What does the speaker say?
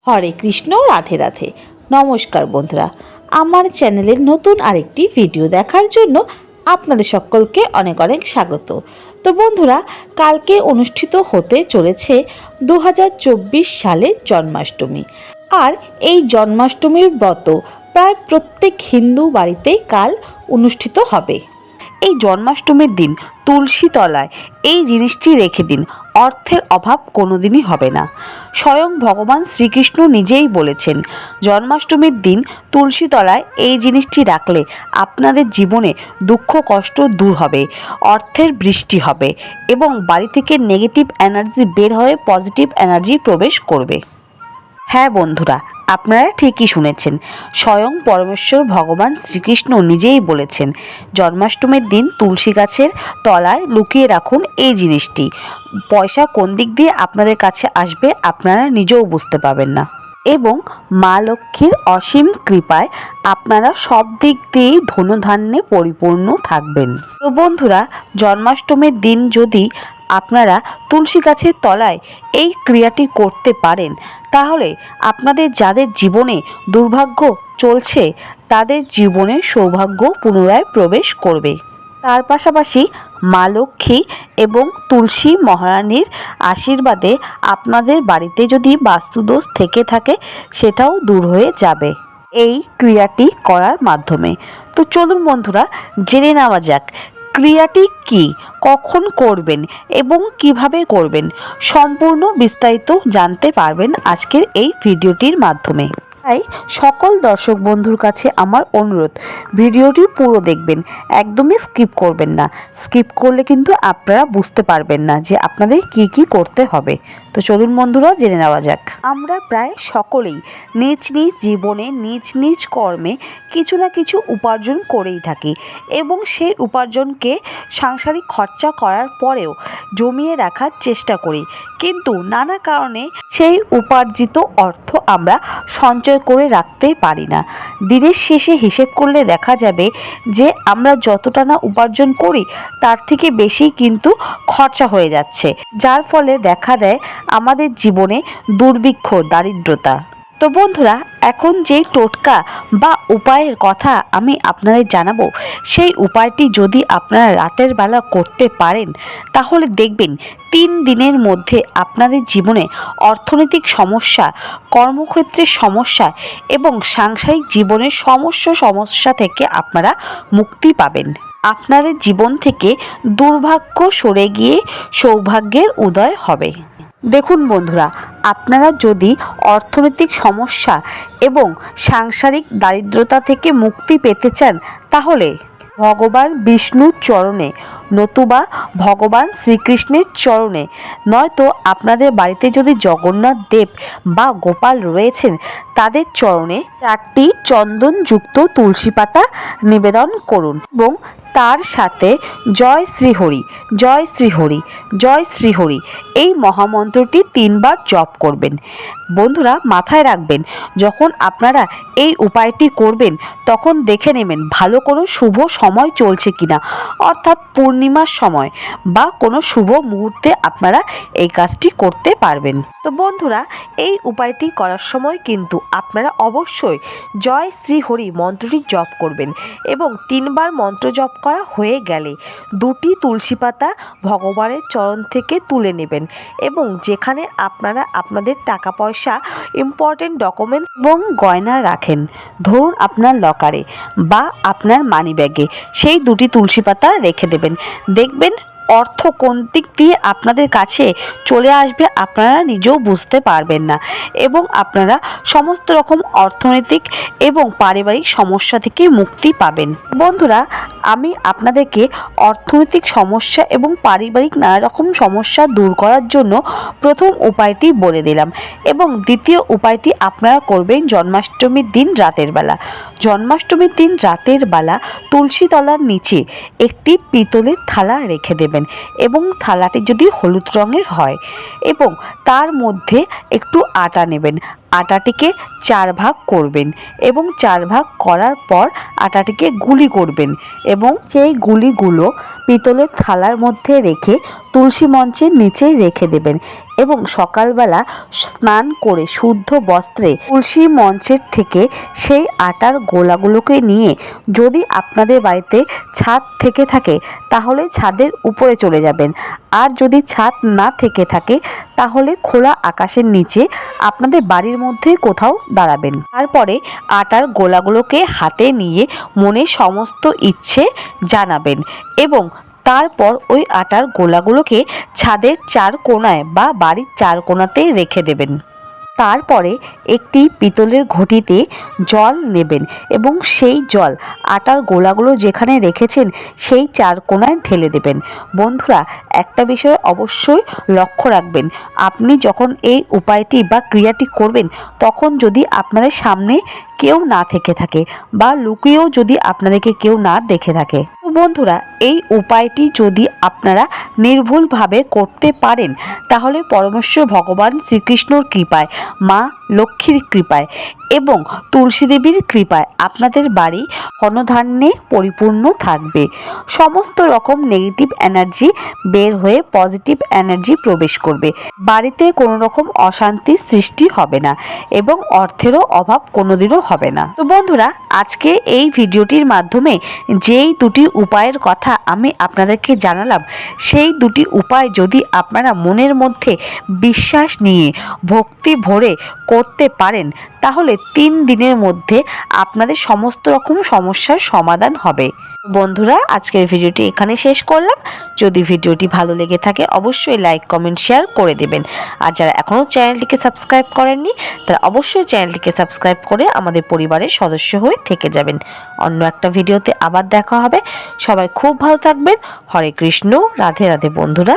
হরে কৃষ্ণ, রাধে রাধে। নমস্কার বন্ধুরা, আমার চ্যানেলের নতুন আরেকটি ভিডিও দেখার জন্য আপনাদের সকলকে অনেক অনেক স্বাগত। তো বন্ধুরা, কালকে অনুষ্ঠিত হতে চলেছে 2024 সালের জন্মাষ্টমী। আর এই জন্মাষ্টমীর ব্রত প্রায় প্রত্যেক হিন্দু বাড়িতেই কাল অনুষ্ঠিত হবে। এই জন্মাষ্টমীর দিন তুলসী তলায় এই জিনিসটি রেখে দিন, অর্থের অভাব কোনোদিনই হবে না। স্বয়ং ভগবান শ্রীকৃষ্ণ নিজেই বলেছেন, জন্মাষ্টমীর দিন তুলসী তলায় এই জিনিসটি রাখলে আপনাদের জীবনে দুঃখ কষ্ট দূর হবে, অর্থের বৃষ্টি হবে এবং বাড়ি থেকে নেগেটিভ এনার্জি বের হয়ে পজিটিভ এনার্জি প্রবেশ করবে। হ্যাঁ বন্ধুরা, আপনারা ঠিকই শুনেছেন, স্বয়ং পরমেশ্বর ভগবান শ্রীকৃষ্ণ নিজেই বলেছেন, জন্মাষ্টমীর দিন তুলসী গাছের তলায় লুকিয়ে রাখুন এই জিনিসটি। পয়সা কোন দিক দিয়ে আপনাদের কাছে আসবে আপনারা নিজেও বুঝতে পারবেন না, এবং মা লক্ষ্মীর অসীম কৃপায় আপনারা সব দিক দিয়েই ধনধান্যে পরিপূর্ণ থাকবেন। তো বন্ধুরা, জন্মাষ্টমীর দিন যদি আপনারা তুলসী গাছের তলায় এই ক্রিয়াটি করতে পারেন, তাহলে আপনাদের যাদের জীবনে দুর্ভাগ্য চলছে তাদের জীবনে সৌভাগ্য পুনরায় প্রবেশ করবে। তার পাশাপাশি মা লক্ষ্মী এবং তুলসী মহারানীর আশীর্বাদে আপনাদের বাড়িতে যদি বাস্তুদোষ থেকে থাকে সেটাও দূর হয়ে যাবে এই ক্রিয়াটি করার মাধ্যমে। তো চলুন বন্ধুরা, জেনে নেওয়া যাক ক্রিয়াটি কি, কখন করবেন এবং কিভাবে করবেন। সম্পূর্ণ বিস্তারিত জানতে পারবেন আজকের এই ভিডিওটির মাধ্যমে। তাই সকল দর্শক বন্ধুর কাছে আমার অনুরোধ, ভিডিওটি পুরো দেখবেন, একদমই স্কিপ করবেন না। স্কিপ করলে কিন্তু আপনারা বুঝতে পারবেন না যে আপনাদের কি কি করতে হবে। তো চলুন বন্ধুরা, জেনে নেওয়া যাক। আমরা প্রায় সকলেই নিজ নিজ জীবনে নিজ নিজ কর্মে কিছু না কিছু উপার্জন করেই থাকি এবং সেই উপার্জনকে সাংসারিক খরচা করার পরেও জমিয়ে রাখার চেষ্টা করি, কিন্তু নানা কারণে সেই উপার্জিত অর্থ আমরা সঞ্চয় করে রাখতে পারি না। দিনের শেষে হিসেব করলে দেখা যাবে যে আমরা যতটা না উপার্জন করি তার থেকে বেশি কিন্তু খরচা হয়ে যাচ্ছে, যার ফলে দেখা দেয় আমাদের জীবনে দুর্ভিক্ষ, দারিদ্রতা। তো বন্ধুরা, এখন যেই টোটকা বা উপায়ের কথা আমি আপনাদের জানাবো, সেই উপায়টি যদি আপনারা রাতের বেলা করতে পারেন তাহলে দেখবেন 3 দিনের মধ্যে আপনাদের জীবনে অর্থনৈতিক সমস্যা, কর্মক্ষেত্রের সমস্যা এবং সাংসারিক জীবনের সমস্যা থেকে আপনারা মুক্তি পাবেন। আপনাদের জীবন থেকে দুর্ভাগ্য সরে গিয়ে সৌভাগ্যের উদয় হবে। দেখুন বন্ধুরা, আপনারা যদি অর্থনৈতিক সমস্যা এবং সাংসারিক দারিদ্রতা থেকে মুক্তি পেতে চান তাহলে ভগবান বিষ্ণুর চরণে নতুবা ভগবান শ্রীকৃষ্ণের চরণে, নয়তো আপনাদের বাড়িতে যদি জগন্নাথ দেব বা গোপাল রয়েছেন তাদের চরণে 4টি চন্দনযুক্ত তুলসী পাতা নিবেদন করুন এবং তার সাথে জয় শ্রীহরি, জয় শ্রীহরি, জয় শ্রীহরি এই মহামন্ত্রটি 3 বার জপ করবেন। বন্ধুরা, মাথায় রাখবেন, যখন আপনারা এই উপায়টি করবেন তখন দেখে নেবেন ভালো কোনো শুভ সময় চলছে কিনা, অর্থাৎ পূর্ণিমার সময় বা কোনো শুভ মুহূর্তে আপনারা এই কাজটি করতে পারবেন। তো বন্ধুরা, এই উপায়টি করার সময় কিন্তু আপনারা অবশ্যই জয় শ্রীহরি মন্ত্রটি জপ করবেন এবং 3 বার মন্ত্র জপ করা হয়ে গেলে 2টি তুলসী পাতা ভগবানের চরণ থেকে তুলে নেবেন এবং যেখানে আপনারা আপনাদের টাকা পয়সা, ইম্পর্টেন্ট ডকুমেন্টস এবং গয়না রাখেন, ধরুন আপনার লকারে বা আপনার মানি ব্যাগে, সেই 2টি তুলসী পাতা রেখে দেবেন। দেখবেন অর্থ কোন দিক দিয়ে আপনাদের কাছে চলে আসবে আপনারা নিজেও বুঝতে পারবেন না এবং আপনারা সমস্ত রকম অর্থনৈতিক এবং পারিবারিক সমস্যা থেকে মুক্তি পাবেন। বন্ধুরা, আমি আপনাদেরকে অর্থনৈতিক সমস্যা এবং পারিবারিক নানা রকম সমস্যা দূর করার জন্য প্রথম উপায়টি বলে দিলাম এবং দ্বিতীয় উপায়টি আপনারা করবেন জন্মাষ্টমীর দিন রাতের বেলা। জন্মাষ্টমীর দিন রাতের বেলা তুলসী তলার নিচে একটি পিতলের থালা রেখে দেবেন এবং থালাটি যদি হলুদ রঙের হয় এবং তার মধ্যে একটু আটা নেবেন। আটাটিকে 4 ভাগ করবেন এবং 4 ভাগ করার পর আটাটিকে গুলি করবেন এবং সেই গুলিগুলো পিতলের থালার মধ্যে রেখে তুলসী মঞ্চের নিচে রেখে দেবেন। এবং সকালবেলা স্নান করে শুদ্ধ বস্ত্রে তুলসী মঞ্চের থেকে সেই আটার গোলাগুলোকে নিয়ে যদি আপনাদের বাড়িতে ছাদ থেকে থাকে তাহলে ছাদের উপরে চলে যাবেন, আর যদি ছাদ না থেকে থাকে তাহলে খোলা আকাশের নিচে আপনাদের বাড়ির মধ্যে কোথাও দাঁড়াবেন। তারপরে আটার গোলাগুলোকে হাতে নিয়ে মনে সমস্ত ইচ্ছে জানাবেন এবং তারপর ওই আটার গোলাগুলোকে ছাদের চার কোণায় বা বাড়ির চার কোণাতে রেখে দেবেন। তারপরে একটি পিতলের ঘটিতে জল নেবেন এবং সেই জল আটার গোলাগুলো যেখানে রেখেছেন সেই চার কোণায় ঢেলে দেবেন। বন্ধুরা, একটা বিষয় অবশ্যই লক্ষ্য রাখবেন, আপনি যখন এই উপায়টি বা ক্রিয়াটি করবেন তখন যদি আপনাদের সামনে কেউ না থেকে থাকে বা লুকিয়েও যদি আপনাদেরকে কেউ না দেখে থাকে। বন্ধুরা, এই উপায়টি যদি আপনারা নির্ভুলভাবে করতে পারেন তাহলে পরমেশ্বর ভগবান শ্রীকৃষ্ণর কৃপায়, মা লক্ষ্মীর কৃপায় এবং তুলসী দেবীর কৃপায় আপনাদের বাড়ি ধনধান্যে পরিপূর্ণ থাকবে। সমস্ত রকম নেগেটিভ এনার্জি বের হয়ে পজিটিভ এনার্জি প্রবেশ করবে। বাড়িতে কোনো রকম অশান্তির সৃষ্টি হবে না এবং অর্থেরও অভাব কোনোদিনও হবে না। তো বন্ধুরা, আজকে এই ভিডিওটির মাধ্যমে যেই দুটি উপায়ের কথা আমি আপনাদেরকে জানালাম, সেই দুটি উপায় যদি আপনারা মনের মধ্যে বিশ্বাস নিয়ে ভক্তি ভরে করতে পারেন তাহলে 3 দিনের মধ্যে আপনাদের সমস্ত রকম সমস্যার সমাধান হবে। বন্ধুরা, আজকের ভিডিওটি এখানে শেষ করলাম। যদি ভিডিওটি ভালো লেগে থাকে অবশ্যই লাইক কমেন্ট শেয়ার করে দেবেন, আর যারা এখনও চ্যানেলটিকে সাবস্ক্রাইব করেননি তারা অবশ্যই চ্যানেলটিকে সাবস্ক্রাইব করে আমাদের পরিবারের সদস্য হয়ে থেকে যাবেন। অন্য একটা ভিডিওতে আবার দেখা হবে। সবাই খুব ভালো থাকবেন। হরে কৃষ্ণ, রাধে রাধে বন্ধুরা।